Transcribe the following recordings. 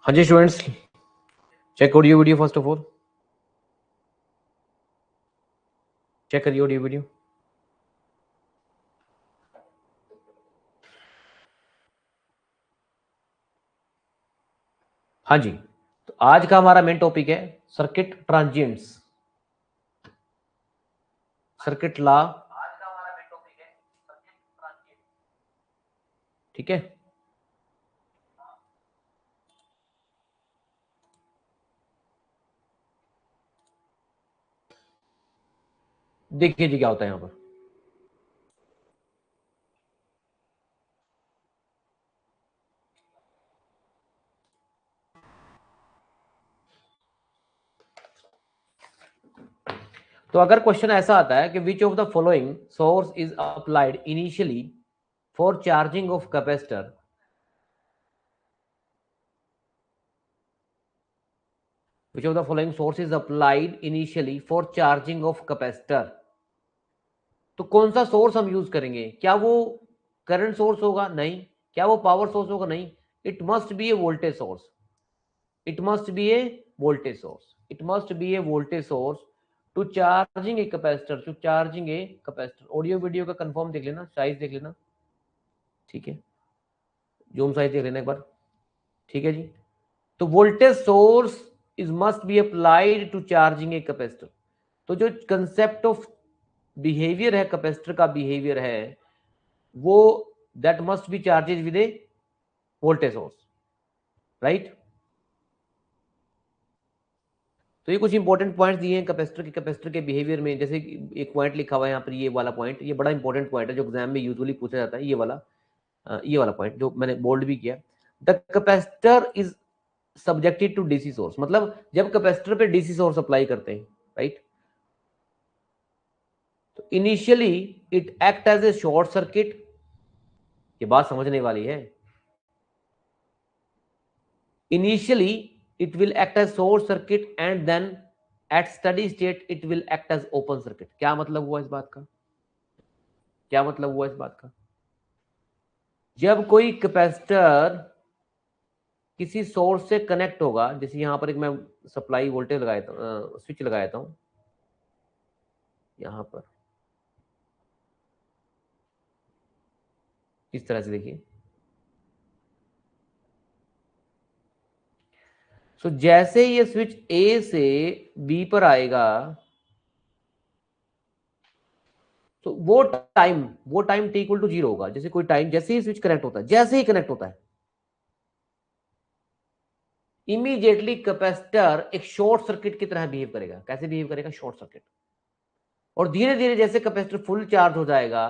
हाँ जी students, check audio video first of all check करिए ऑडियो वीडियो। हाँ जी, तो आज का हमारा मेन टॉपिक है सर्किट ट्रांजिएंट्स, सर्किट लॉ। ठीक है, देखिए जी क्या होता है यहाँ पर। तो अगर क्वेश्चन ऐसा आता है कि which of the following source is applied initially for charging of capacitor, which of the following source is applied initially for charging of capacitor, तो कौन सा सोर्स हम यूज करेंगे? क्या वो करंट सोर्स होगा? नहीं। क्या वो पावर सोर्स होगा? नहीं। It must be A voltage source, it must be a voltage source, it must be a voltage source to charging a capacitor, to charging a capacitor। Audio video का confirm देख लेना, size देख लेना, ठीक है, zoom size देख लेना एक बार, ठीक है जी। तो voltage source is must be applied to charging a capacitor. तो जो कंसेप्ट ऑफ बिहेवियर है, कैपेसिटर का बिहेवियर है वो, that must be charges with a voltage source, right. तो ये कुछ इंपॉर्टेंट पॉइंट्स दिए हैं कैपेसिटर के बिहेवियर में। जैसे एक पॉइंट लिखा हुआ है यहाँ पर, ये वाला पॉइंट, ये बड़ा इंपॉर्टेंट पॉइंट है जो एग्जाम में यूजुअली पूछा जाता है। ये वाला पॉइंट जो मैंने बोल्ड भी किया, the capacitor is subjected to DC source. मतलब जब कैपेसिटर पे डीसी सोर्स अप्लाई करते हैं, राइट, तो initially it act as a short circuit. ये बात समझने वाली है। Initially it will act as short circuit and then at steady state it will act as open circuit। क्या मतलब हुआ इस बात का? क्या मतलब हुआ इस बात का? जब कोई कैपेसिटर किसी सोर्स से कनेक्ट होगा, जैसे यहां पर एक मैं सप्लाई वोल्टेज लगाया था, स्विच लगाया था यहां पर, इस तरह से देखिए। तो जैसे ये स्विच ए से बी पर आएगा, तो वो टाइम टी इक्वल टू 0 होगा। जैसे कोई टाइम, जैसे ही स्विच कनेक्ट होता है, जैसे ही कनेक्ट होता है, इमीडिएटली कैपेसिटर एक शॉर्ट सर्किट की तरह बिहेव करेगा। कैसे बिहेव करेगा? Short circuit. और धीरे धीरे जैसे कैपेसिटर फुल चार्ज हो जाएगा,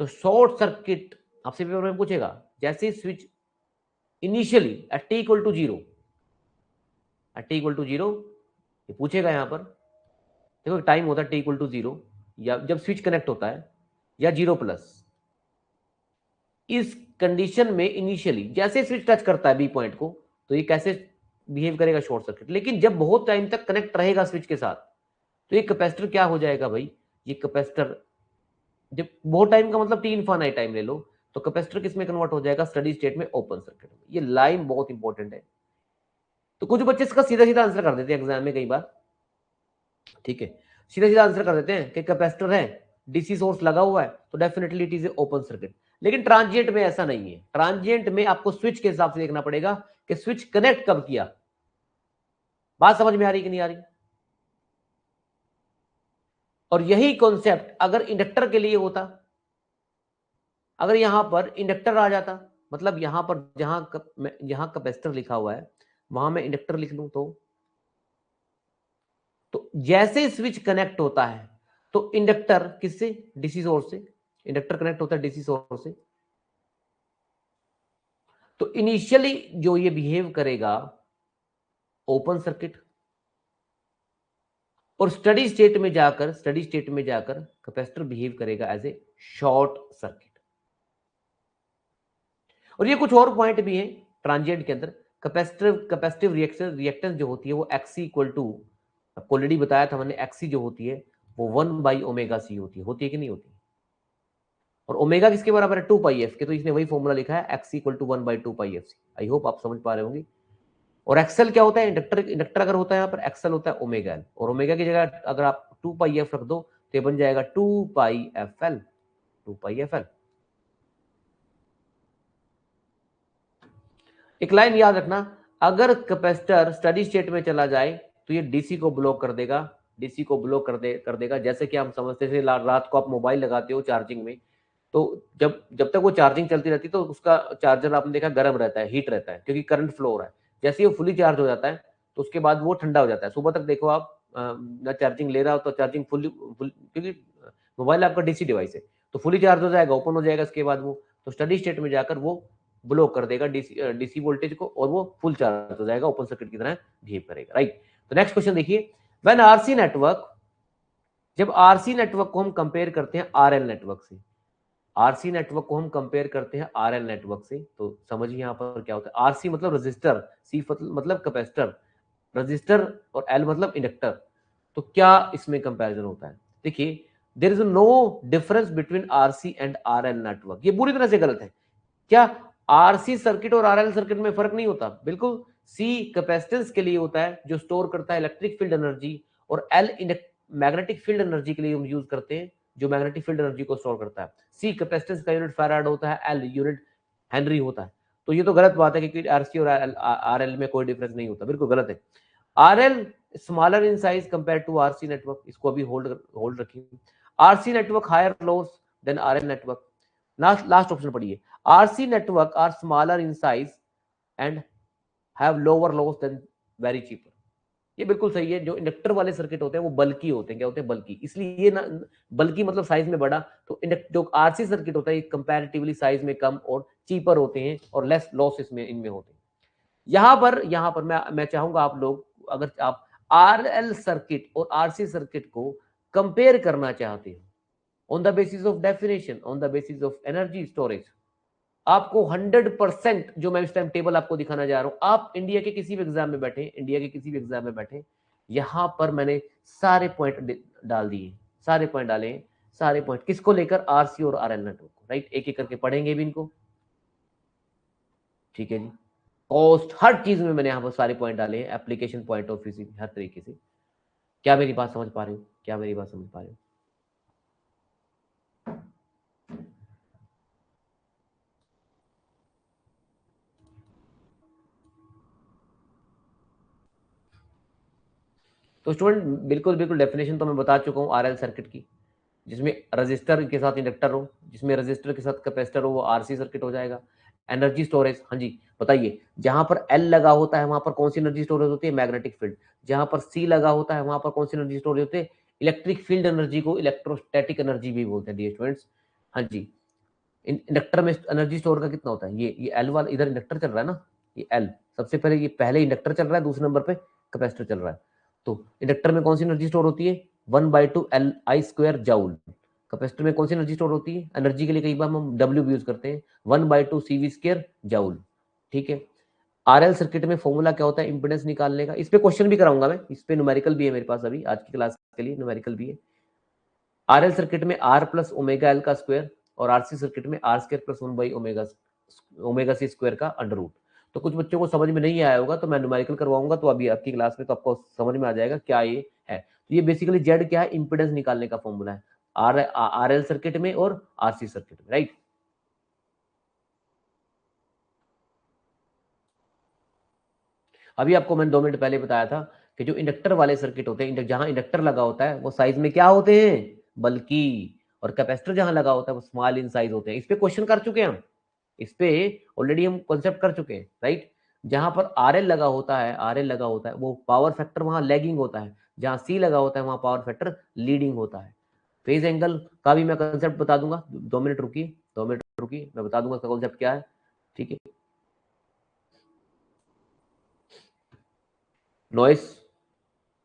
तो शॉर्ट सर्किट, आपसे पेपर में पूछेगा, जैसे switch initially at t equal to 0, at t equal to 0, ये पूछेगा यहां पर। देखो टाइम होता है टी इक्वल टू 0, या जब स्विच कनेक्ट होता है, या 0+। इस कंडीशन में इनिशियली जैसे स्विच टच करता है बी पॉइंट को, तो ये कैसे बिहेव करेगा? Short circuit. लेकिन जब बहुत टाइम तक कनेक्ट रहेगा स्विच के साथ, तो ये कैपेसिटर क्या हो जाएगा भाई? ये कैपेसिटर जब बहुत टाइम का मतलब टी इनफाइनाइट टाइम ले लो, तो कैपेसिटर किस में कन्वर्ट हो जाएगा? स्टडी स्टेट में, ओपन सर्किट में। ये लाइन बहुत इंपॉर्टेंट है। तो कुछ बच्चे इसका सीधा सीधा आंसर कर देते हैं एग्जाम में कई बार, ठीक है, सीधा सीधा आंसर कर देते हैं कि कैपेसिटर है, डीसी सोर्स लगा हुआ है, तो definitely it is a open circuit. लेकिन ट्रांजिएंट में ऐसा नहीं है। ट्रांजिएंट में आपको स्विच के हिसाब से देखना पड़ेगा कि स्विच कनेक्ट कब किया। बात समझ में आ रही कि नहीं आ रही? और यही कॉन्सेप्ट अगर इंडक्टर के लिए होता, अगर यहां पर इंडक्टर आ जाता, मतलब यहां पर जहां कैपेसिटर लिखा हुआ है वहां मैं इंडक्टर लिख लूं, तो जैसे स्विच कनेक्ट होता है, तो इंडक्टर किससे? डीसी सोर्स से। इंडक्टर कनेक्ट होता है डीसी सोर्स से, तो इनिशियली जो ये बिहेव करेगा ओपन सर्किट, और स्टडी स्टेट में जाकर कैपेसिटर बिहेव करेगा एज ए शॉर्ट सर्किट। और ये कुछ और पॉइंट भी है ट्रांजिएंट के अंदर। कैपेसिटिव रिएक्टेंस जो होती है वो एक्सी इक्वल टू, आपको ऑलरेडी बताया था मैंने, एक्सी जो होती है वो 1/ω c होती है कि नहीं होती? और ओमेगा किसके बराबर है, 2 पाई एफ के, तो इसने वही फॉर्मूला लिखा है X equal to 1/2 pi F C. I hope आप समझ पा रहे होंगे। और एक्सएल क्या होता है, इंडक्टर अगर होता है यहाँ पर एक्सएल होता है ओमेगा एल, और ओमेगा की जगह अगर आप 2 पाई एफ रख दो तो ये बन जाएगा 2 पाई एफ एल, 2 पाई एफ एल। एक लाइन याद रखना, अगर कैपेसिटर स्टडी स्टेट में चला जाए तो ये डीसी को ब्लॉक कर देगा, डीसी को ब्लॉक कर देगा। जैसे कि हम समझते थे रात को आप मोबाइल लगाते हो चार्जिंग में, तो जब तक वो चार्जिंग चलती रहती है तो उसका चार्जर आपने देखा गर्म रहता है, हीट रहता है, क्योंकि करंट फ्लो हो रहा है। जैसे ही वो फुली चार्ज हो जाता है तो उसके बाद वो ठंडा हो जाता है। सुबह तक देखो आप ना चार्जिंग ले रहा हो तो चार्जिंग क्योंकि मोबाइल आपका डीसी डिवाइस है, तो फुली चार्ज हो जाएगा, ओपन हो जाएगा, इसके बाद वो तो स्टडी स्टेट में जाकर वो ब्लॉक कर देगा डीसी वोल्टेज को, और वो फुल चार्ज हो जाएगा, ओपन सर्किट की तरह बिहेव करेगा, राइट। तो नेक्स्ट क्वेश्चन देखिए, व्हेन आरसी नेटवर्क, जब आरसी नेटवर्क को हम कंपेयर करते हैं आरएल नेटवर्क से, आरसी नेटवर्क को हम कंपेयर करते हैं आरएल नेटवर्क से, तो समझिए यहां पर क्या होता है। आरसी मतलब रजिस्टर, सी मतलब कैपेसिटर, रजिस्टर, और एल मतलब इंडक्टर। तो क्या इसमें कंपैरिजन होता है, देखिए there is no difference between RC and RL network. ये पूरी तरह से गलत है। क्या आरसी सर्किट और आरएल सर्किट में फर्क नहीं होता, बिल्कुल। सी कैपेसिटेंस के लिए होता है जो स्टोर करता है इलेक्ट्रिक फील्ड एनर्जी, और एल मैग्नेटिक फील्ड एनर्जी के लिए हम यूज करते हैं जो मैग्नेटिक फील्ड एनर्जी को स्टोर करता है। सी कैपेसिटेंस का यूनिट फैराड होता है, एल यूनिट हेनरी होता है। तो ये तो गलत बात है कि आरसी और आरएल में कोई डिफरेंस नहीं होता, बिल्कुल गलत है। RL smaller in size compare to RC network, इसको अभी होल्ड रखिए। RC network higher loss then RL network. Last option पढ़िए, RC network are smaller in size and have lower loss then very cheaper. ये बिल्कुल सही है। जो inductor वाले सर्किट होते हैं वो बल्कि होते हैं, क्या होते हैं, बल्कि, इसलिए ये ना, बल्कि मतलब साइज में बड़ा, तो जो आरसी सर्किट होता है कंपैरेटिवली साइज में कम और चीपर होते हैं, और लेस लॉस इसमें इनमें होते हैं। यहां पर मैं चाहूंगा आप लोग, अगर आप आरएल सर्किट और आरसी सर्किट को कंपेयर करना चाहते हो on the basis of definition, on the basis of energy storage, आपको 100% जो मैं इस टाइम टेबल आपको दिखाना जा रहा हूं, आप इंडिया के किसी भी एग्जाम में बैठे, इंडिया के किसी भी एग्जाम में बैठे, यहां पर मैंने सारे पॉइंट डाल दिए, सारे पॉइंट डाले, सारे पॉइंट किसको लेकर, आरसी और आरएल नेटवर्क को, राइट। एक एक करके पढ़ेंगे भी इनको, ठीक है जी। कॉस्ट, हर चीज में मैंने यहाँ पर सारे पॉइंट डाले हैं, एप्लीकेशन पॉइंट ऑफ व्यू से, हर तरीके से। क्या मेरी बात समझ पा रहे हो, क्या मेरी बात समझ पा रहे हो? तो स्टूडेंट बिल्कुल बिल्कुल डेफिनेशन तो मैं बता चुका हूँ आरएल सर्किट की, जिसमें रजिस्टर के साथ इंडक्टर हो, जिसमें रजिस्टर के साथ कैपेसिटर हो, वो आरसी सर्किट हो जाएगा। एनर्जी स्टोरेज, हाँ जी बताइए, जहां पर एल लगा होता है वहां पर कौन सी एनर्जी स्टोरेज होती है, मैग्नेटिक फील्ड। जहां पर सी लगा होता है वहां पर कौन सी एनर्जी स्टोरेज होती है, इलेक्ट्रिक फील्ड एनर्जी को इलेक्ट्रोस्टैटिक एनर्जी भी बोलते हैं डियर स्टूडेंट्स। हाँ जी, इंडक्टर में एनर्जी स्टोर का कितना होता है, ये एल वाला, इधर इंडक्टर चल रहा है ना, ये एल सबसे पहले, ये पहले इंडक्टर चल रहा है, दूसरे नंबर पे कैपेसिटर चल रहा है। तो इंडक्टर में कौन सी एनर्जी स्टोर होती है, 1/2 L I square joule. Capacitor में कौन सी एनर्जी स्टोर होती है, एनर्जी के लिए कई बार हम डब्ल्यू भी यूज करते हैं, 1/2 CV स्क्वायर जाउल, ठीक है। आरएल सर्किट में फॉर्मूला क्या होता है इंपेडेंस निकालने का, इस पे क्वेश्चन भी कराऊंगा मैं, इस पे न्यूमेरिकल भी है मेरे पास, अभी आज की क्लास के लिए न्यूमेरिकल भी है। आरएल सर्किट में आर प्लस ओमेगा एल का स्क्वायर, और आरसी सर्किट में आर स्क्वायर प्लस 1/ओमेगा ओमेगा सी स्क्वायर का अंडर रूट। तो कुछ बच्चों को समझ में नहीं आया होगा तो मैं न्यूमेरिकल करवाऊंगा, तो अभी आपकी क्लास में तो आपको समझ में आ जाएगा क्या ये है। तो ये बेसिकली जेड क्या है, इंपेडेंस निकालने का फॉर्मूला है आरएल सर्किट में और आरसी सर्किट में, राइट। अभी आपको मैंने 2 मिनट पहले बताया था कि जो इंडक्टर वाले सर्किट होते हैं, जहां इंडक्टर लगा होता है वो साइज में क्या होते हैं, बल्कि, और कैपेसिटर जहां लगा होता है वो स्मॉल इन साइज होते हैं। इस पे क्वेश्चन कर चुके हैं हम, इस पे ऑलरेडी हम कॉन्सेप्ट कर चुके हैं, राइट। जहां पर आरएल लगा होता है, आरएल लगा होता है, वो पावर फैक्टर वहां लैगिंग होता है, जहां सी लगा होता है वहां पावर फैक्टर लीडिंग होता है। फेज एंगल का भी मैं कॉन्सेप्ट बता दूंगा, 2 मिनट रुकिए, 2 मिनट रुकिए, मैं बता दूंगा इसका कॉन्सेप्ट क्या है, ठीक है। नॉइस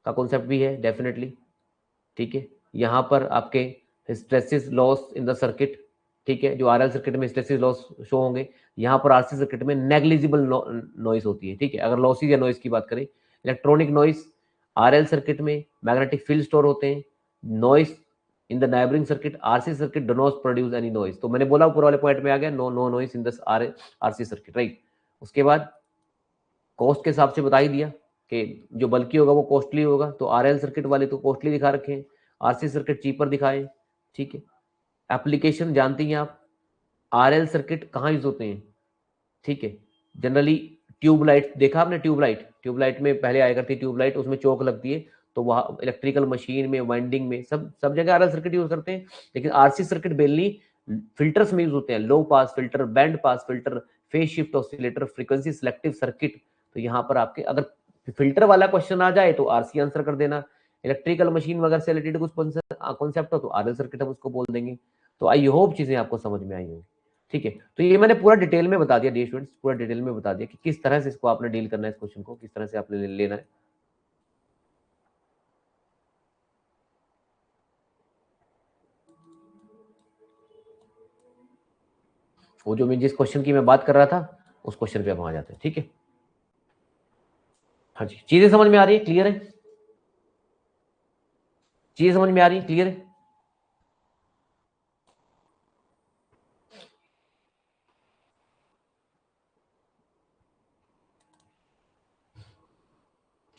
का कॉन्सेप्ट भी है डेफिनेटली, ठीक है। यहाँ पर आपके hysteresis loss in the circuit, ठीक है, जो आरएल सर्किट में हिस्टेरेसिस लॉस शो होंगे, यहाँ पर आरसी सर्किट में नेग्लिजिबल नॉइस होती है, ठीक है। अगर लॉसेस या नॉइस की बात करें, इलेक्ट्रॉनिक नॉइस, आरएल सर्किट में मैग्नेटिक फील्ड स्टोर होते हैं, noise in the neighbouring circuit RC circuit do not produce any noise. तो मैंने बोला ऊपर वाले पॉइंट में आ गया, no noise in the RC circuit, right. उसके बाद कॉस्ट के हिसाब से बता ही दिया कि जो बल्कि होगा वो कॉस्टली होगा, तो आरएल सर्किट वाले तो कॉस्टली दिखा रखे हैं, आरसी सर्किट चीपर दिखाए, ठीक है। एप्लीकेशन जानती हैं आप, आरएल सर्किट कहाँ यूज होते हैं, ठीक है। जनरली ट्यूबलाइट देखा आपने, ट्यूबलाइट में पहले आया करती ट्यूबलाइट, उसमें चौक लगती है, तो वहां इलेक्ट्रिकल मशीन में, वाइंडिंग में, सब जगह आरएल सर्किट यूज करते हैं। लेकिन आरसी सर्किट मेनली फिल्टर्स में यूज होते हैं, low pass filter, band pass filter, phase shift oscillator, frequency selective circuit. तो यहाँ पर आपके अगर फिल्टर वाला क्वेश्चन आ जाए तो आरसी आंसर कर देना, इलेक्ट्रिकल मशीन वगैरह से रिलेटेड कुछ कॉन्सेप्ट हो तो आरएल सर्किट हम उसको बोल देंगे। तो आई होप चीजें आपको समझ में आई होंगी, ठीक है। तो ये मैंने पूरा डिटेल में बता दिया डियर स्टूडेंट्स, पूरा डिटेल में बता दिया कि किस तरह से इसको आपने डील करना है, इस क्वेश्चन को किस तरह से आपने लेना है। वो जो मैं जिस क्वेश्चन की मैं बात कर रहा था उस क्वेश्चन पे हम आ जाते हैं, ठीक है। हाँ जी, चीजें समझ में आ रही है, क्लियर है, चीजें समझ में आ रही है, क्लियर है।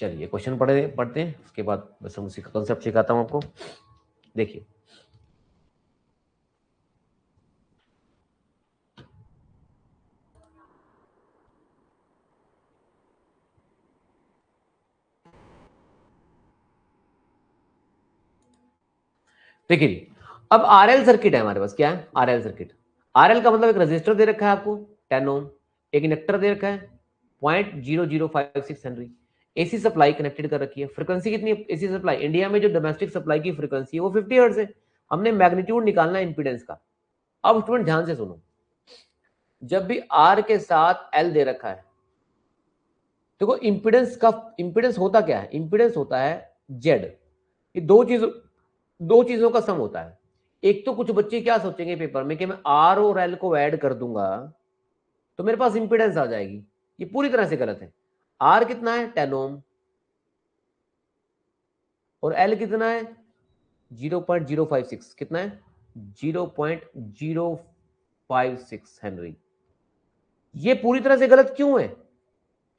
चलिए क्वेश्चन पढ़ते हैं, उसके बाद बस हम उसी का कंसेप्ट सिखाता हूं आपको। देखिए देखिए, अब आरएल सर्किट है हमारे पास, क्या है आरएल सर्किट। आरएल का मतलब एक रजिस्टर दे रखा है आपको 10 ओम, एक इंडक्टर दे रखा है 0.0056 हेनरी, एसी सप्लाई कनेक्टेड कर रखी है। फ्रीक्वेंसी कितनी है एसी सप्लाई, इंडिया में जो डोमेस्टिक सप्लाई की फ्रीक्वेंसी है वो 50 हर्ट्ज है। हमने मैग्नीट्यूड निकालना है इंपीडेंस का। अब स्टूडेंट ध्यान से सुनो, जब भी आर के साथ एल दे रखा है, देखो इंपीडेंस होता क्या है, इंपीडेंस होता है जेड। ये दो चीजों का सम होता है। एक तो कुछ बच्चे क्या सोचेंगे पेपर में कि मैं आर और एल को ऐड कर दूंगा तो मेरे पास इंपीडेंस आ जाएगी, ये पूरी तरह से गलत है। आर कितना है 10 ओम और एल कितना है 0.056, कितना है 0.056 हेनरी। ये पूरी तरह से गलत क्यों है,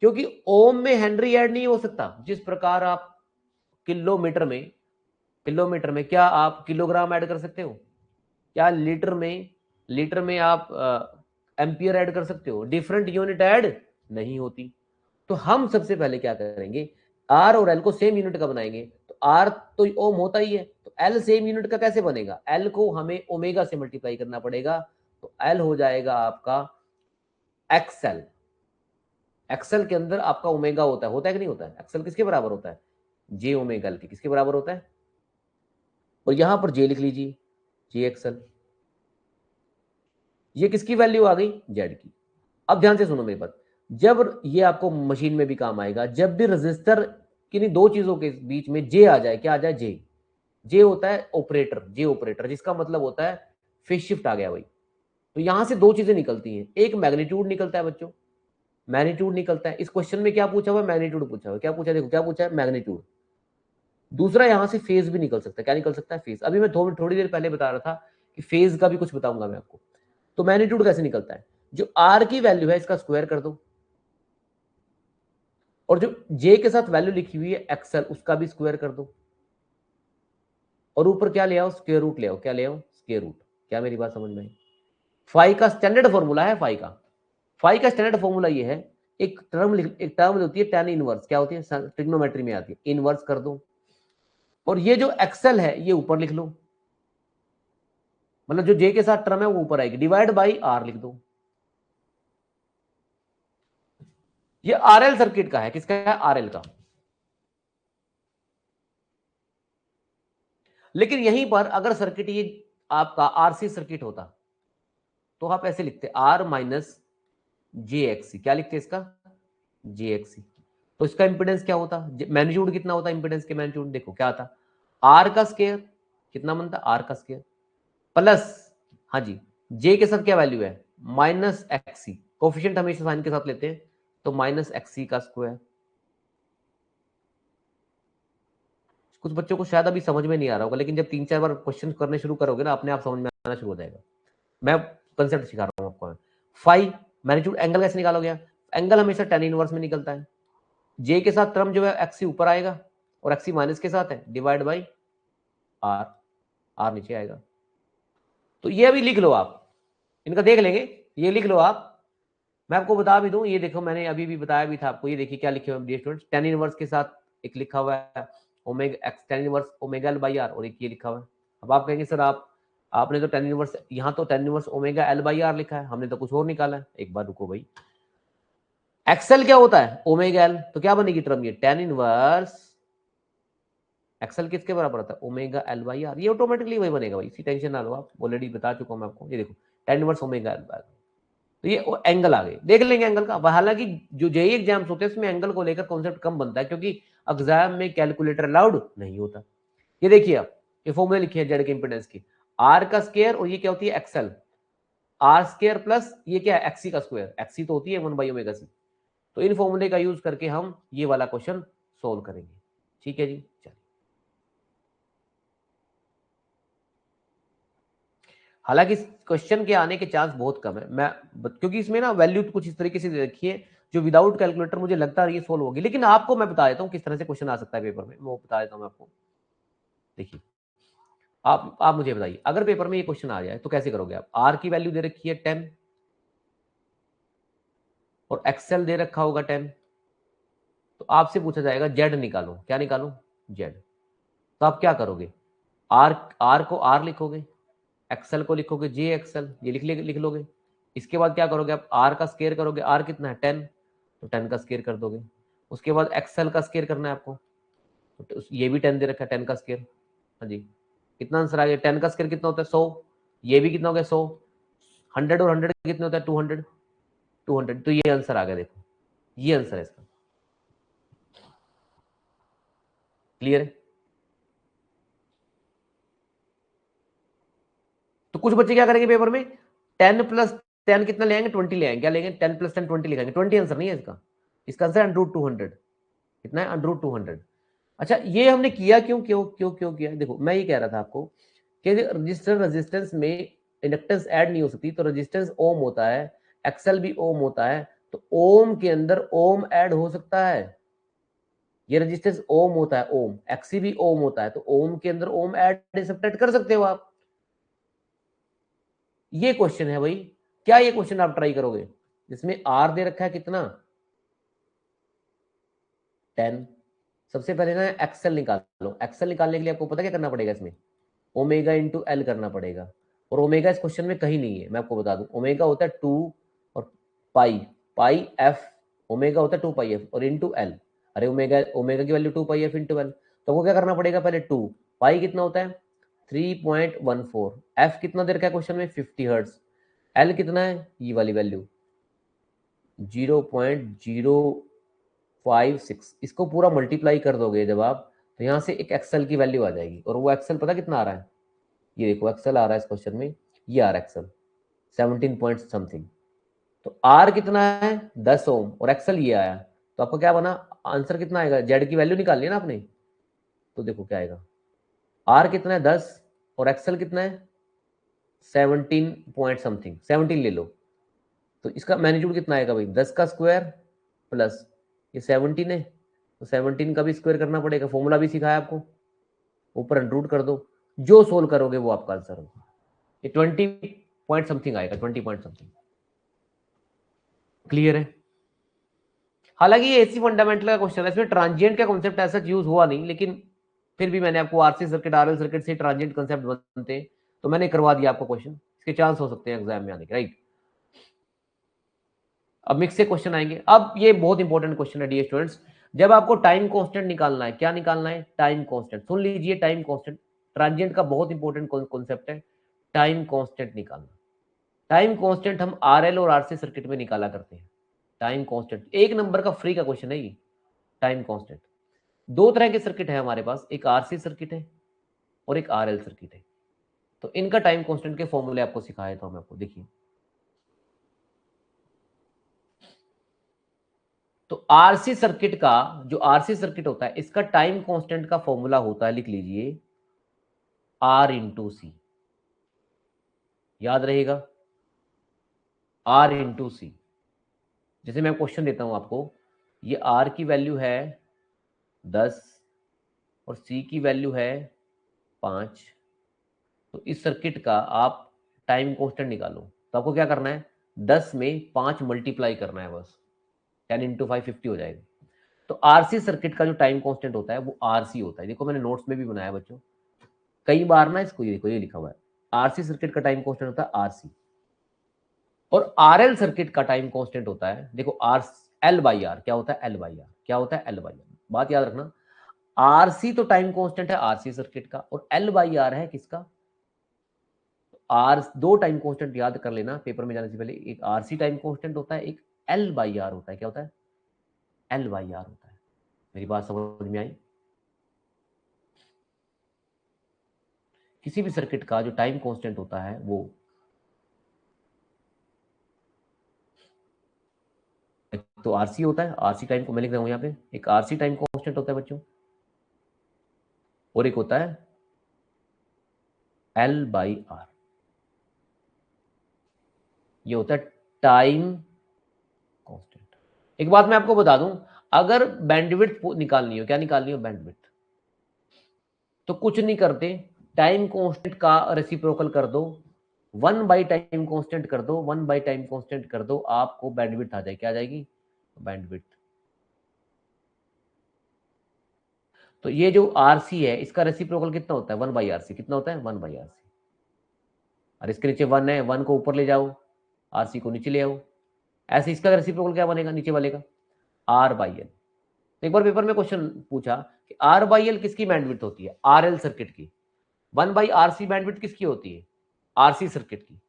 क्योंकि ओम में हेनरी ऐड नहीं हो सकता। जिस प्रकार आप किलोमीटर में क्या आप किलोग्राम ऐड कर सकते हो, क्या लीटर में आप एम्पियर ऐड कर सकते हो, डिफरेंट यूनिट ऐड नहीं होती। तो हम सबसे पहले क्या करेंगे, आर और एल को सेम यूनिट का बनाएंगे। तो आर तो ओम होता ही है, तो एल सेम यूनिट का कैसे बनेगा, एल को हमें ओमेगा से मल्टीप्लाई करना पड़ेगा। तो एल हो जाएगा आपका एक्सएल। एक्सएल के अंदर आपका ओमेगा होता है कि नहीं होता है, एक्सएल किसके बराबर होता है, जे ओमेगा एल के किसके बराबर होता है। और यहां पर जे लिख लीजिए, जे एक्सएल। ये किसकी वैल्यू आ गई, जेड की। अब ध्यान से सुनो मेरी बात, जब ये आपको मशीन में भी काम आएगा, जब भी रजिस्टर किन्हीं दो चीजों के बीच में जे आ जाए, क्या आ जाए, जे होता है ऑपरेटर, जे ऑपरेटर जिसका मतलब होता है फेज शिफ्ट आ गया भाई। तो यहां से दो चीजें निकलती हैं, एक मैग्नीट्यूड निकलता है बच्चों, मैग्नीट्यूड निकलता है। इस क्वेश्चन में क्या पूछा हुआ है, मैग्नीट्यूड पूछा हुआ है। क्या पूछा, देखो क्या पूछा है, मैग्नीट्यूड। दूसरा यहां से फेज भी निकल सकता है, क्या निकल सकता है, फेज। अभी मैं थोड़ी देर पहले बता रहा था कि फेज का भी कुछ बताऊंगा मैं आपको। तो मैग्नीट्यूड कैसे निकलता है, जो आर की वैल्यू है इसका स्क्वायर कर दो, और जो जे के साथ वैल्यू लिखी हुई है एक्सएल उसका भी स्क्वायर कर दो, और ऊपर क्या ले आओ, स्क्वायर रूट ले आओ, क्या ले आओ, स्क्वायर रूट। क्या मेरी बात समझ में आई। फाई का स्टैंडर्ड फॉर्मूला है, फाई का स्टैंडर्ड फॉर्मूला ये है, एक टर्म होती है टेन इनवर्स, क्या होती है, ट्रिग्नोमेट्री में आती है, इनवर्स कर दो, और ये जो एक्सेल है ये ऊपर लिख लो, मतलब जो जे के साथ टर्म है वो ऊपर आएगी, डिवाइड बाई आर लिख दो। ये आरएल सर्किट का है, किसका है, आरएल का। लेकिन यहीं पर अगर सर्किट ये आपका आरसी सर्किट होता तो आप ऐसे लिखते आर माइनस जे एक्सी, क्या लिखते इसका, जे एक्सी। तो इसका इंपिडेंस क्या होता, मैग्नीट्यूड कितना होता, इंपिडेंस के मैग्नीट्यूड देखो क्या आता, आर का स्केयर कितना बनता, आर का स्केयर प्लस, हाँ जी, जे के साथ क्या वैल्यू है, माइनस एक्सी, कोफिशिएंट हमेशा साइन के साथ लेते हैं, तो माइनस एक्सी का स्क्वायर कुछ बच्चों को शायद अभी समझ में नहीं आ रहा होगा, लेकिन जब 3-4 बार क्वेश्चन करने शुरू करोगे ना, अपने आप समझ में आना शुरू हो जाएगा। मैं कंसेप्ट सिखा रहा हूँ आपको। फाइव मैग्नीट्यूड एंगल कैसे निकालोगे? एंगल हमेशा tan इनवर्स में निकलता है। जे के साथ टर्म जो है एक्सी ऊपर आएगा और एक्सी माइनस के साथ है, डिवाइड बाई आर, आर नीचे आएगा। तो ये अभी लिख लो आप, इनका देख लेंगे, ये लिख लो आप। मैं आपको बता भी दूं, ये देखो मैंने अभी भी बताया भी था आपको, ये देखिए क्या लिखे हुए हैं स्टूडेंट्स, tan इनवर्स के साथ एक लिखा हुआ है omega X tan inverse omega L by R, और एक ये लिखा हुआ है। अब आप कहेंगे सर आपने तो tan इनवर्स, यहाँ तो tan inverse omega L by R लिखा है, हमने तो कुछ और निकाला है। एक बार रुको भाई, एक्सएल क्या होता है? ओमेगा एल, तो क्या बनेगी टर्म ये? tan इनवर्स एक्सएल किसके बराबर होता है? Omega L by R. ये ऑटोमेटिकली वही बनेगा भाई, इसी टेंशन ना लो आप, ऑलरेडी बता चुका हूं मैं आपको। ये देखो tan inverse omega L by R, तो ये एंगल आ गए, देख लेंगे एंगल का। हालांकि जो जेई एग्जाम्स होते हैं उसमें एंगल को लेकर कॉन्सेप्ट कम बनता है, क्योंकि एग्जाम में कैलकुलेटर अलाउड नहीं होता। ये देखिए आप, ये फॉर्मूला लिखी है जेड के इंपेडेंस की, आर का स्क्वायर और ये क्या होती है? एक्सएल, आर स्क्वायर प्लस ये क्या है? एक्सी का स्क्वायर, एक्सी तो होती है 1/ओमेगा सी। तो इन फॉर्मूले का यूज करके हम ये वाला क्वेश्चन सोल्व करेंगे। ठीक है जी, चलिए। हालांकि इस क्वेश्चन के आने के चांस बहुत कम है, क्योंकि इसमें ना वैल्यू कुछ इस तरीके से दे रखी है जो विदाउट कैलकुलेटर मुझे लगता है ये सोल्व होगी। लेकिन आपको मैं बता देता हूँ किस तरह से क्वेश्चन आ सकता है पेपर में, वो बता देता हूँ आपको। देखिए, आप मुझे बताइए, अगर पेपर में ये क्वेश्चन आ जाए तो कैसे करोगे आप? आर की वैल्यू दे रखी है 10 और एक्सएल दे रखा होगा 10, तो आपसे पूछा जाएगा जेड निकालो। क्या निकालो? जेड। तो आप क्या करोगे? आर आर को आर लिखोगे, एक्सएल को लिखोगे जे एक्सएल, ये लिख लोगे। इसके बाद क्या करोगे आप? आर का स्केयर करोगे, आर कितना है? 10, तो 10 का स्केयर कर दोगे। उसके बाद एक्सएल का स्केयर करना है आपको, तो ये भी 10 दे रखा है, 10 का स्केयर। हाँ जी, कितना आंसर आ गया? 10 का स्केयर कितना होता है? 100। ये भी कितना हो गया? 100। 100 और 100 कितने होता है? 200। 200, तो ये आंसर आ गया। देखो, ये आंसर है इसका। क्लियर है? तो कुछ बच्चे क्या करेंगे पेपर में, 10 + 10 कितना ले आएंगे? 20 ले आएंगे। क्या लेंगे? 10 + 10 20 लिखेंगे। 20 आंसर नहीं है इसका, इसका आंसर √200। कितना है? √200। अच्छा, ये हमने किया क्यों क्यों क्यों क्यों किया? देखो, मैं ये कह रहा था आपको कि रजिस्टर रेजिस्टेंस में इंडक्टेंस ऐड नहीं हो सकती, तो रेजिस्टेंस ओम होता है, एक्सएल भी ओम होता है, तो ओम के अंदर ओम ऐड हो सकता है। ये रेजिस्टेंस ओम होता है, ओम, एक्सी भी ओम होता है, तो ओम के अंदर ओम ऐड सब्ट्रैक्ट कर सकते हो आप। ये क्वेश्चन है भाई, क्या ये क्वेश्चन आप ट्राई करोगे जिसमें आर दे रखा है कितना? 10। सबसे पहले ना एक्सएल निकाल लो। एक्सएल निकालने के लिए आपको पता क्या करना पड़ेगा? इसमें ओमेगा इंटू एल करना पड़ेगा, और ओमेगा इस क्वेश्चन में कहीं नहीं है। मैं आपको बता दूं, ओमेगा होता है 2 और पाई, पाई एफ, ओमेगा होता है 2 पाई एफ और इंटू एल। अरे ओमेगा ओमेगा की वैल्यू 2 पाई एफ इंटू एल, तो आपको क्या करना पड़ेगा? पहले 2 पाई कितना होता है? 3.14, एफ कितना दे रखा है क्वेश्चन में? 50 हर्ट्ज, एल कितना है? ये वाली वैल्यू 0.056। इसको पूरा मल्टीप्लाई कर दोगे जब आप, तो यहाँ से एक एक्सएल की वैल्यू आ जाएगी, और वो एक्सएल पता कितना आ रहा है? ये देखो एक्सएल आ रहा है इस क्वेश्चन में, ये आ रहा है एक्सएल 17 पॉइंट समथिंग। तो आर कितना है? 10 ओम, और एक्सएल ये आया, तो आपका क्या बना? आंसर कितना आएगा? जेड की वैल्यू निकालनी है ना आपने, तो देखो क्या आएगा। आर कितना है? 10, और एक्सएल कितना है? 17 पॉइंट समथिंग, 17 ले लो। तो इसका मैग्नीट्यूड कितना आएगा भाई? 10 का स्क्वायर प्लस ये 17 है, तो 17 का भी स्क्वायर करना पड़ेगा। फॉर्मूला भी सिखाया आपको, ऊपर अंडर कर दो, जो सोल्व करोगे वो आपका आंसर होगा। ये 20 पॉइंट समथिंग आएगा, 20 पॉइंट समथिंग। क्लियर है? हालांकि ये एसी फंडामेंटल का क्वेश्चन है, इसमें ट्रांजिएंट का कॉन्सेप्ट ऐसा यूज हुआ नहीं, लेकिन फिर भी मैंने आपको आरसी सर्किट आरएल सर्किट से ट्रांजिएंट कॉन्सेप्ट बनते हैं, तो मैंने करवा दिया आपको क्वेश्चन, इसके चांस हो सकते हैं एग्जाम में आने के, राइट। अब मिक्स से क्वेश्चन आएंगे। अब ये बहुत इंपॉर्टेंट क्वेश्चन है डियर स्टूडेंट्स, जब आपको टाइम कांस्टेंट निकालना है, क्या निकालना है? Time constant. सुन लीजिए, टाइम कांस्टेंट ट्रांजिएंट का बहुत इंपॉर्टेंट कॉन्सेप्ट है, टाइम कांस्टेंट निकालना। टाइम कांस्टेंट हम आरएल और आरसी सर्किट में निकाला करते हैं। टाइम कांस्टेंट 1 नंबर का फ्री का क्वेश्चन है ये, टाइम कांस्टेंट। दो तरह के सर्किट है हमारे पास, एक आरसी सर्किट है और एक आरएल सर्किट है, तो इनका टाइम कांस्टेंट के फॉर्मूले आपको सिखाया था मैं आपको, देखिए। तो तो आरसी सर्किट का, जो आरसी सर्किट होता है, इसका टाइम कांस्टेंट का फॉर्मूला होता है, लिख लीजिए, आर इंटू सी। याद रहेगा, आर इंटू सी। जैसे मैं क्वेश्चन देता हूं आपको, ये आर की वैल्यू है 10 और सी की वैल्यू है 5। तो इस सर्किट का आप टाइम कांस्टेंट निकालो। तो आपको क्या करना है, 10 में 5 मल्टीप्लाई करना है बस, 10 इंटू 5 50 हो जाएगा। तो आरसी सर्किट का जो टाइम कांस्टेंट होता है वो आरसी होता है। देखो मैंने नोट्स में भी बनाया बच्चों कई बार ना, इसको ये देखो, ये लिखा हुआ है, आरसी सर्किट का टाइम कांस्टेंट होता है आरसी। और आरएल सर्किट का टाइम कांस्टेंट होता है, देखो आर एल बाई आर। क्या होता है, एल बाई आर। क्या होता है, एल बाई आर। बात याद रखना, आरसी तो टाइम कांस्टेंट है आरसी सर्किट का, और एल बाई आर है किसका, आर। दो टाइम कांस्टेंट याद कर लेना पेपर में जाने से पहले, एक आरसी टाइम कांस्टेंट होता है, एक एल बाई आर होता है। क्या होता है, एल बाई आर होता है। मेरी बात समझ में आई। किसी भी सर्किट का जो टाइम कांस्टेंट होता है वो, तो आरसी होता है, आरसी टाइम को मैं लिख रहा हूं यहाँ पे, एक आरसी टाइम कांस्टेंट होता है बच्चों, और एक होता है एल बाई आर। ये होता है टाइम कांस्टेंट। एक बात मैं आपको बता दूं, अगर बैंडविड्थ निकालनी हो, क्या निकालनी हो, बैंडविड्थ, तो कुछ नहीं करते, टाइम कांस्टेंट का रेसिप्रोकल कर दो, 1 बाई टाइम कांस्टेंट कर दो, 1 बाई टाइम कांस्टेंट कर दो, आपको बैंडविड्थ आ जाएगी। क्या आ जाएगी, बैंडविड्थ। तो ये जो आरसी है इसका रेसिप्रोकल कितना होता है, 1 बाई आरसी। कितना होता है, 1 बाई आरसी। और इसके नीचे 1 है, 1 को ऊपर ले जाओ, आरसी को नीचे ले आओ। ऐसे इसका रेसिप्रोकल क्या बनेगा, नीचे वाले का, आर बाई एल। एक बार पेपर में क्वेश्चन पूछा कि आर बाई एल किसकी बैंडविड्थ होती है, आर एल सर्किट की। 1 बाई आरसी बैंडविड्थ किसकी होती है, आरसी सर्किट की।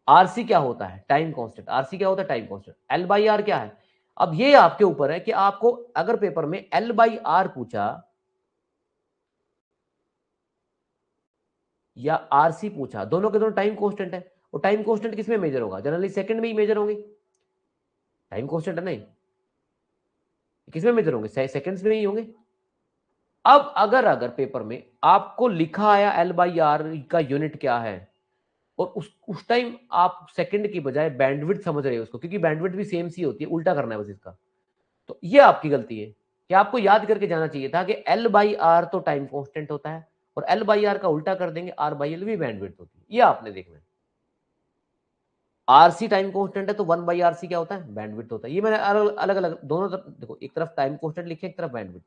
आरसी क्या होता है, टाइम कांस्टेंट। आरसी क्या होता है, time constant. L by R क्या है, अब ये आपके ऊपर है कि आपको अगर पेपर में एल बाई आर पूछा या आरसी पूछा, दोनों के दोनों टाइम कांस्टेंट है। और टाइम कांस्टेंट किसमें मेजर होगा, जनरली सेकंड में ही मेजर होंगे। टाइम कांस्टेंट है नहीं, किसमें मेजर होंगे, सेकंड्स में ही होंगे। अब अगर पेपर में आपको लिखा आया एल बाई आर का यूनिट क्या है, और उस टाइम आप सेकंड की बजाय बैंडविड्थ समझ रहे हो उसको, क्योंकि बैंडविड्थ भी सेम सी होती है, उल्टा करना है बस इसका। तो ये आपकी गलती है कि आपको याद करके जाना चाहिए था कि एल बाई आर तो टाइम कांस्टेंट होता है, और एल बाई आर का उल्टा कर देंगे, आर बाई एल भी बैंडविड्थ होती है। ये आपने देखना है। आरसी टाइम कांस्टेंट है तो 1 बाई आरसी क्या होता है, बैंडविड्थ होता है। ये मैंने अलग अलग दोनों तरफ देखो, एक तरफ टाइम कांस्टेंट लिखे, एक तरफ बैंडविड्थ।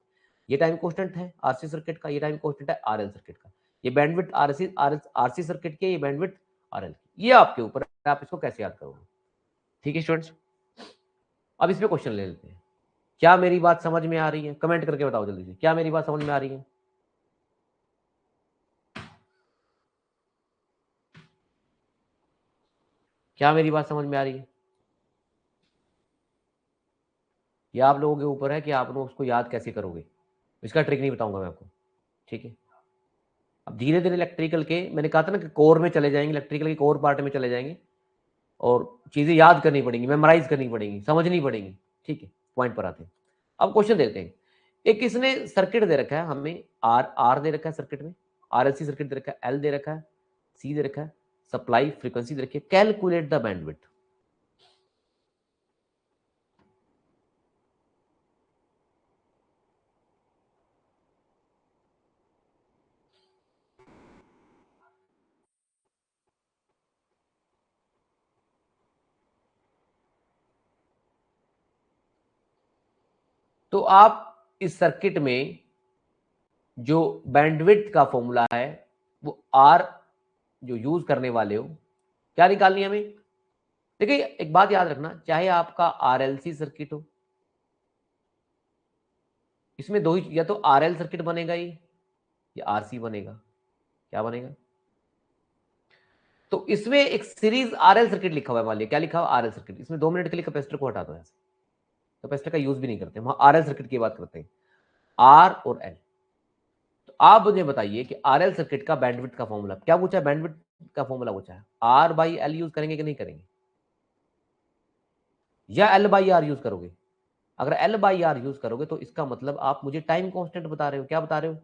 ये टाइम कांस्टेंट है आरसी सर्किट का, ये टाइम कांस्टेंट है आरएल सर्किट का। ये बैंडविड्थ आरसी सर्किट के, ये बैंडविड्थ आरएल की। ये आपके ऊपर है, आप इसको कैसे याद करोगे। ठीक है स्टूडेंट्स, अब इस पे क्वेश्चन ले लेते हैं। क्या मेरी बात समझ में आ रही है, कमेंट करके बताओ जल्दी से, क्या मेरी बात समझ में आ रही है। क्या मेरी बात समझ में आ रही है, या आप लोगों के ऊपर है कि आप लोग उसको याद कैसे करोगे। इसका ट्रिक नहीं बताऊंगा मैं आपको, ठीक है। अब धीरे धीरे इलेक्ट्रिकल के, मैंने कहा था ना कि कोर में चले जाएंगे, इलेक्ट्रिकल के कोर पार्ट में चले जाएंगे, और चीजें याद करनी पड़ेंगी, मेमोराइज करनी पड़ेंगी, समझनी पड़ेंगी। ठीक है, पॉइंट पर आते हैं। अब क्वेश्चन देते हैं। एक किसने सर्किट दे रखा है हमें, आर दे रखा है सर्किट में, आरएलसी सर्किट दे रखा है, एल दे रखा है, सी दे रखा है, सप्लाई फ्रीक्वेंसी दे रखी है, कैलकुलेट द बैंडविड्थ। तो आप इस सर्किट में जो बैंडविड्थ का फॉर्मूला है वो आर जो यूज करने वाले हो, क्या निकालनी है हमें। देखिए एक बात याद रखना, चाहे आपका आरएलसी सर्किट हो, इसमें दो ही, या तो आरएल सर्किट बनेगा ही या आरसी बनेगा। क्या बनेगा, तो इसमें एक सीरीज आरएल सर्किट लिखा हुआ है, मान लिया क्या लिखा हुआ, आरएल सर्किट। इसमें 2 मिनट के लिए कैपेसिटर को हटा दो ऐसे, कैपेसिटर का यूज भी नहीं करते, वहां आरएल सर्किट की बात करते हैं, आर और एल। तो आप मुझे बताइए कि आरएल सर्किट का बैंडविड्थ का फॉर्मूला क्या पूछा है, बैंडविड्थ का फॉर्मूला पूछा है, आर बाई एल यूज करेंगे कि नहीं करेंगे, या एल बाई आर यूज करोगे। अगर एल बाई आर यूज करोगे तो इसका मतलब आप मुझे टाइम कांस्टेंट बता रहे हो, क्या बता रहे हो,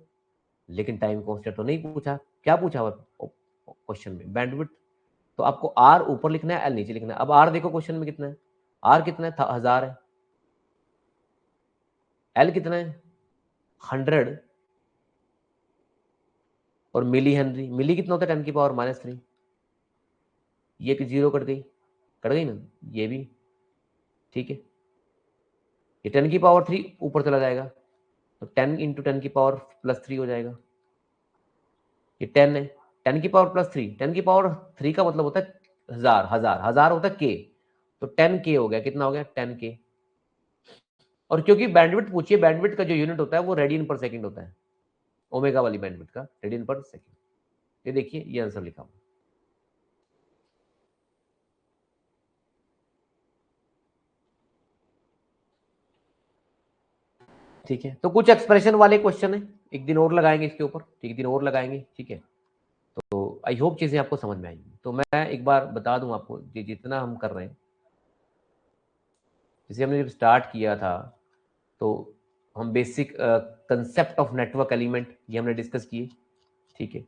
लेकिन टाइम कांस्टेंट तो नहीं पूछा, क्या पूछा हुआ क्वेश्चन में, बैंडविड्थ। तो आपको आर ऊपर लिखना है, एल नीचे लिखना है। अब आर देखो क्वेश्चन में कितना है, आर कितना है, 1000 है, एल कितना है 100, और मिली हेनरी, मिली कितना होता है 10 की पावर -3, ये कि जीरो कट गई ना, ये भी ठीक है, ये 10 की पावर 3 ऊपर चला जाएगा, तो 10 इंटू 10 की पावर +3 हो जाएगा, ये 10 है, 10 की पावर +3, 10 की पावर 3 का मतलब होता है हजार, हजार हजार होता है के, तो 10K हो गया, कितना हो गया 10K। और क्योंकि बैंडविड्थ पूछिए, बैंडविड्थ का जो यूनिट होता है वो रेडियन पर सेकंड होता है, ओमेगा वाली बैंडविड्थ का रेडियन पर सेकंड। ये देखिए ये आंसर लिखा हुआ, ठीक है। तो कुछ एक्सप्रेशन वाले क्वेश्चन है, एक दिन और लगाएंगे इसके ऊपर, ठीक, दिन और लगाएंगे, ठीक है। तो आई होप चीजें आपको समझ में आएंगी। तो मैं एक बार बता दूं आपको, जितना हम कर रहे हैं, जैसे हमने जब स्टार्ट किया था तो हम basic concept of network element ये हमने डिस्कस किए, ठीक है।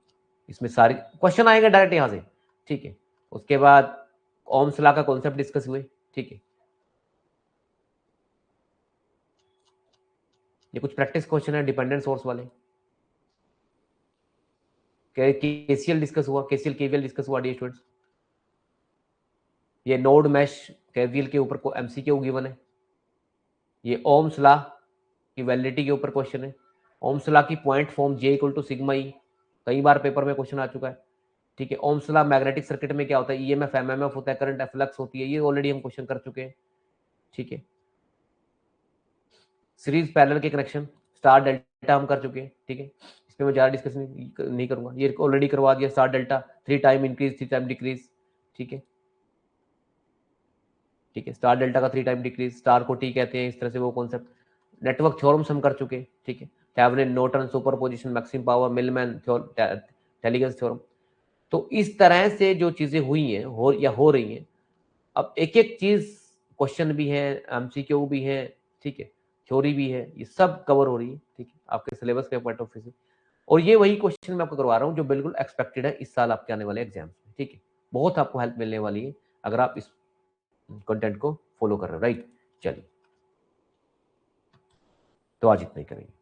इसमें सारे क्वेश्चन आएंगे डायरेक्ट यहाँ से, ठीक है। उसके बाद ओम्स लॉ का कॉन्सेप्ट डिस्कस हुए, ठीक है। ये कुछ प्रैक्टिस क्वेश्चन है डिपेंडेंट सोर्स वाले, केसीएल डिस्कस हुआ, केसीएल केवीएल डिस्कस हुआ डी स्टूडेंट्स। ये नोड मैश केवीएल के ऊपर को एमसीक्यू गिवन है। ये ओम्स लॉ की वैलिडिटी के ऊपर क्वेश्चन है। ओम्स लॉ की point form J equal to sigma E, कई बार पेपर में क्वेश्चन आ चुका है, ठीक है। ओम्स लॉ मैग्नेटिक सर्किट में क्या होता है, ईएमएफ एमएमएफ होता है, करंट फ्लक्स होती है, ये ऑलरेडी हम क्वेश्चन कर चुके हैं, ठीक है। सीरीज पैरेलल के कनेक्शन स्टार डेल्टा हम कर चुके हैं, ठीक है। इसमें मैं ज्यादा डिस्कस नहीं करूंगा, ये ऑलरेडी करवा दिया। Star delta 3 time increase 3 time decrease, ठीक है, ठीक है। स्टार डेल्टा का 3 टाइम डिक्रीज, स्टार को टी कहते हैं, इस तरह से वो कॉन्सेप्ट। नेटवर्क थ्योरम्स हम कर चुके हैं, ठीक है। Thevenin Norton superposition maximum power Millman Tellegen's theorem. तो इस तरह से जो चीजें हुई हैं हो रही हैं, अब एक एक चीज क्वेश्चन भी है, एमसीक्यू भी है, ठीक है, थ्योरी भी है, ये सब कवर हो रही है, ठीक है, आपके सिलेबस के पॉइंट ऑफ व्यू से। और ये वही क्वेश्चन मैं आपको करवा रहा हूँ जो बिल्कुल एक्सपेक्टेड है इस साल आपके आने वाले एग्जाम्स में, ठीक है। बहुत आपको हेल्प मिलने वाली है अगर आप इस कंटेंट को फॉलो कर रहे हो, राइट। चलिए, तो आज इतना ही करेंगे।